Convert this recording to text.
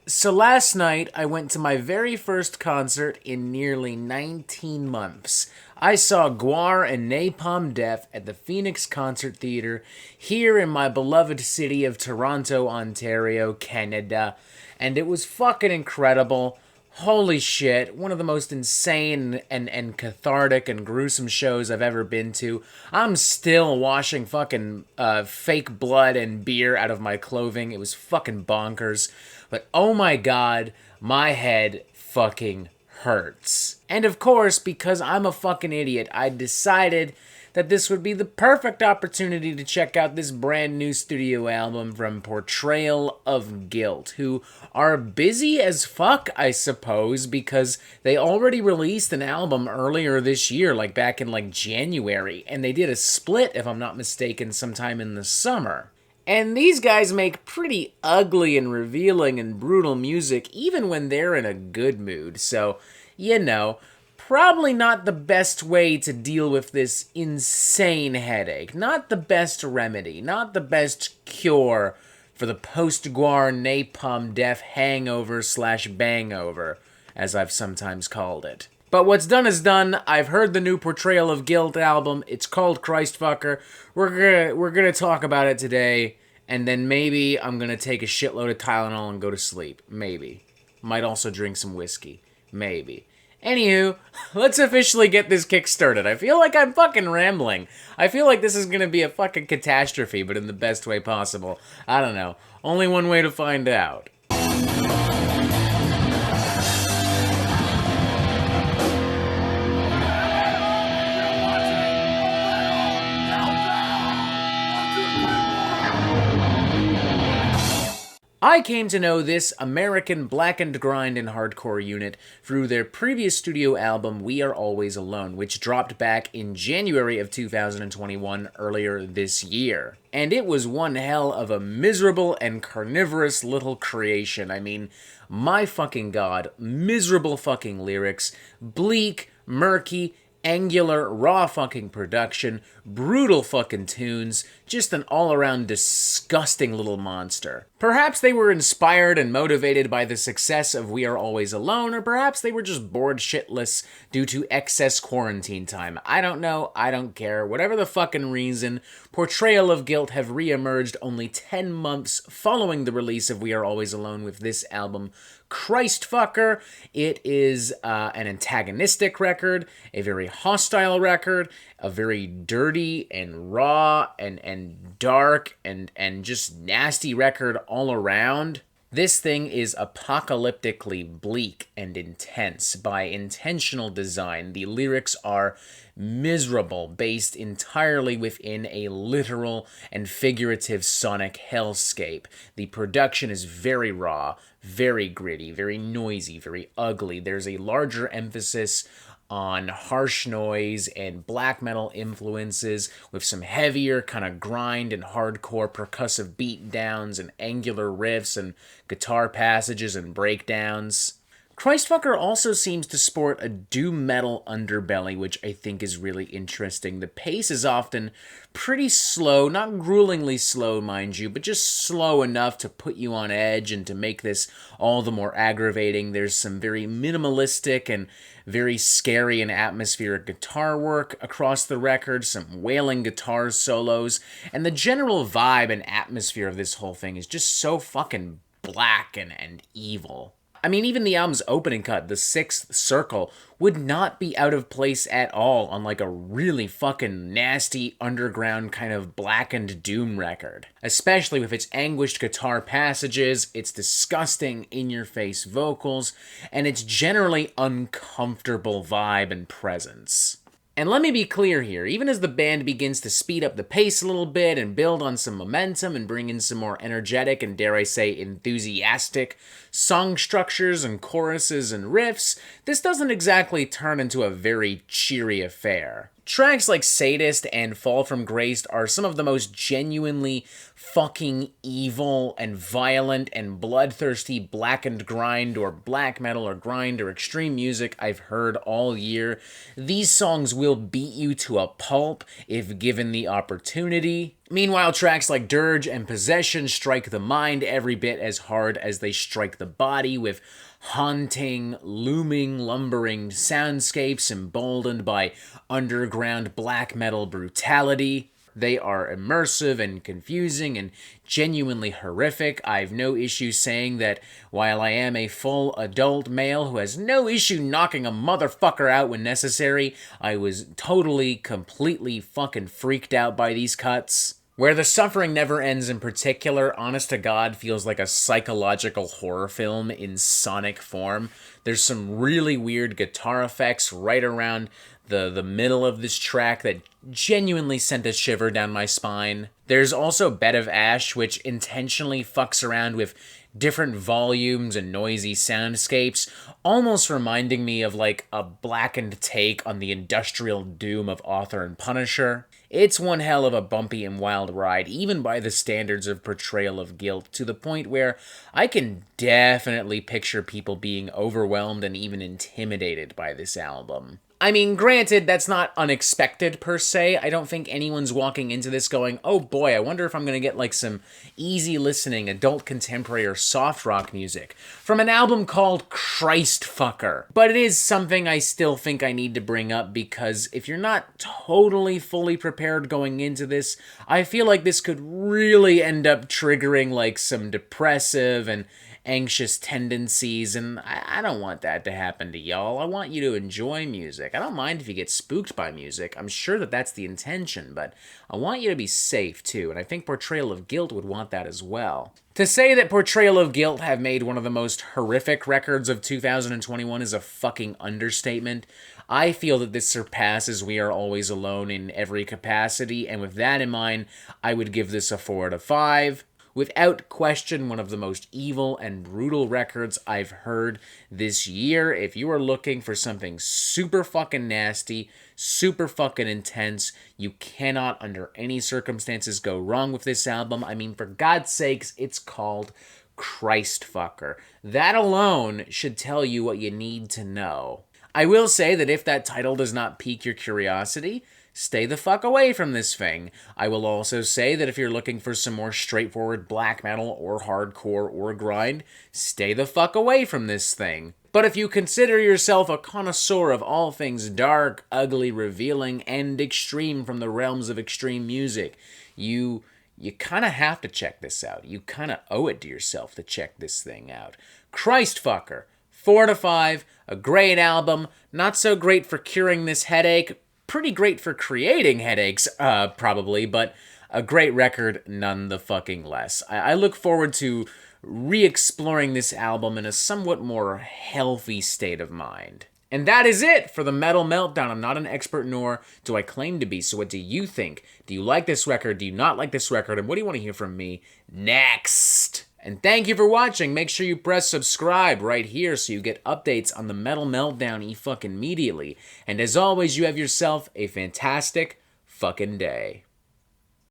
So last night, I went to my very first concert in nearly 19 months. I saw Gwar and Napalm Death at the Phoenix Concert Theatre here in my beloved city of Toronto, Ontario, Canada. And it was fucking incredible. Holy shit, one of the most insane and cathartic and gruesome shows I've ever been to. I'm still washing fucking fake blood and beer out of my clothing. It was fucking bonkers. But oh my god, my head fucking hurts. And of course, because I'm a fucking idiot, I decided that this would be the perfect opportunity to check out this brand new studio album from Portrayal of Guilt, who are busy as fuck, I suppose, because they already released an album earlier this year, like back in January, and they did a split, if I'm not mistaken, sometime in the summer. And these guys make pretty ugly and revealing and brutal music even when they're in a good mood, so, you know, probably not the best way to deal with this insane headache. Not the best remedy, not the best cure for the post-Gwar Napalm Death hangover / bangover, as I've sometimes called it. But what's done is done. I've heard the new Portrayal of Guilt album. It's called CHRISTFUCKER. We're gonna talk about it today, and then maybe I'm gonna take a shitload of Tylenol and go to sleep. Maybe. Might also drink some whiskey. Maybe. Anywho, let's officially get this kick started. I feel like I'm fucking rambling. I feel like this is gonna be a fucking catastrophe, but in the best way possible. I don't know. Only one way to find out. I came to know this American blackened grind and hardcore unit through their previous studio album, We Are Always Alone, which dropped back in January of 2021, earlier this year. And it was one hell of a miserable and carnivorous little creation. I mean, my fucking god, miserable fucking lyrics, bleak, murky, angular, raw fucking production, brutal fucking tunes, just an all-around disgusting little monster. Perhaps they were inspired and motivated by the success of We Are Always Alone, or perhaps they were just bored shitless due to excess quarantine time. I don't know, I don't care. Whatever the fucking reason, Portrayal of Guilt have re-emerged only 10 months following the release of We Are Always Alone with this album, CHRISTFUCKER. It is an antagonistic record, a very hostile record, a very dirty and raw and dark and just nasty record all around. This thing is apocalyptically bleak and intense by intentional design. The lyrics are miserable, based entirely within a literal and figurative sonic hellscape. The production is very raw, very gritty, very noisy, very ugly. There's a larger emphasis on harsh noise and black metal influences with some heavier kind of grind and hardcore percussive beat downs and angular riffs and guitar passages and breakdowns. CHRISTFUCKER also seems to sport a doom metal underbelly, which I think is really interesting. The pace is often pretty slow, not gruelingly slow, mind you, but just slow enough to put you on edge and to make this all the more aggravating. There's some very minimalistic and very scary and atmospheric guitar work across the record, some wailing guitar solos, and the general vibe and atmosphere of this whole thing is just so fucking black and evil. I mean, even the album's opening cut, The Sixth Circle, would not be out of place at all on like a really fucking nasty underground kind of blackened doom record. Especially with its anguished guitar passages, its disgusting in-your-face vocals, and its generally uncomfortable vibe and presence. And let me be clear here, even as the band begins to speed up the pace a little bit and build on some momentum and bring in some more energetic and, dare I say, enthusiastic song structures and choruses and riffs, this doesn't exactly turn into a very cheery affair. Tracks like Sadist and Fall from Grace are some of the most genuinely fucking evil and violent and bloodthirsty blackened grind or black metal or grind or extreme music I've heard all year. These songs will beat you to a pulp if given the opportunity. Meanwhile, tracks like Dirge and Possession strike the mind every bit as hard as they strike the body, with haunting, looming, lumbering soundscapes emboldened by underground black metal brutality. They are immersive and confusing and genuinely horrific. I've no issue saying that while I am a full adult male who has no issue knocking a motherfucker out when necessary, I was totally, completely fucking freaked out by these cuts. Where the Suffering Never Ends in particular, honest to God, feels like a psychological horror film in sonic form. There's some really weird guitar effects right around the middle of this track that genuinely sent a shiver down my spine. There's also Bed of Ash, which intentionally fucks around with different volumes and noisy soundscapes, almost reminding me of like a blackened take on the industrial doom of Author and Punisher. It's one hell of a bumpy and wild ride, even by the standards of Portrayal of Guilt, to the point where I can definitely picture people being overwhelmed and even intimidated by this album. I mean, granted, that's not unexpected per se. I don't think anyone's walking into this going, oh boy, I wonder if I'm gonna get like some easy listening adult contemporary or soft rock music from an album called CHRISTFUCKER. But it is something I still think I need to bring up, because if you're not totally fully prepared going into this, I feel like this could really end up triggering like some depressive and anxious tendencies, and I don't want that to happen to y'all. I want you to enjoy music. I don't mind if you get spooked by music. I'm sure that that's the intention, but I want you to be safe too, and I think Portrayal of Guilt would want that as well. To say that Portrayal of Guilt have made one of the most horrific records of 2021 is a fucking understatement. I feel that this surpasses We Are Always Alone in every capacity, and with that in mind, I would give this a 4 out of 5. Without question, one of the most evil and brutal records I've heard this year. If you are looking for something super fucking nasty, super fucking intense, you cannot under any circumstances go wrong with this album. I mean, for God's sakes, it's called CHRISTFUCKER. That alone should tell you what you need to know. I will say that if that title does not pique your curiosity, stay the fuck away from this thing. I will also say that if you're looking for some more straightforward black metal or hardcore or grind, stay the fuck away from this thing. But if you consider yourself a connoisseur of all things dark, ugly, revealing, and extreme from the realms of extreme music, you kind of have to check this out. You kind of owe it to yourself to check this thing out. CHRISTFUCKER, 4 out of 5, a great album, not so great for curing this headache, pretty great for creating headaches, probably, but a great record none the fucking less. I look forward to re-exploring this album in a somewhat more healthy state of mind. And that is it for the Metal Meltdown. I'm not an expert, nor do I claim to be, so what do you think? Do you like this record? Do you not like this record? And what do you want to hear from me next? And thank you for watching. Make sure you press subscribe right here so you get updates on the Metal Meltdown fucking immediately. And as always, you have yourself a fantastic fucking day.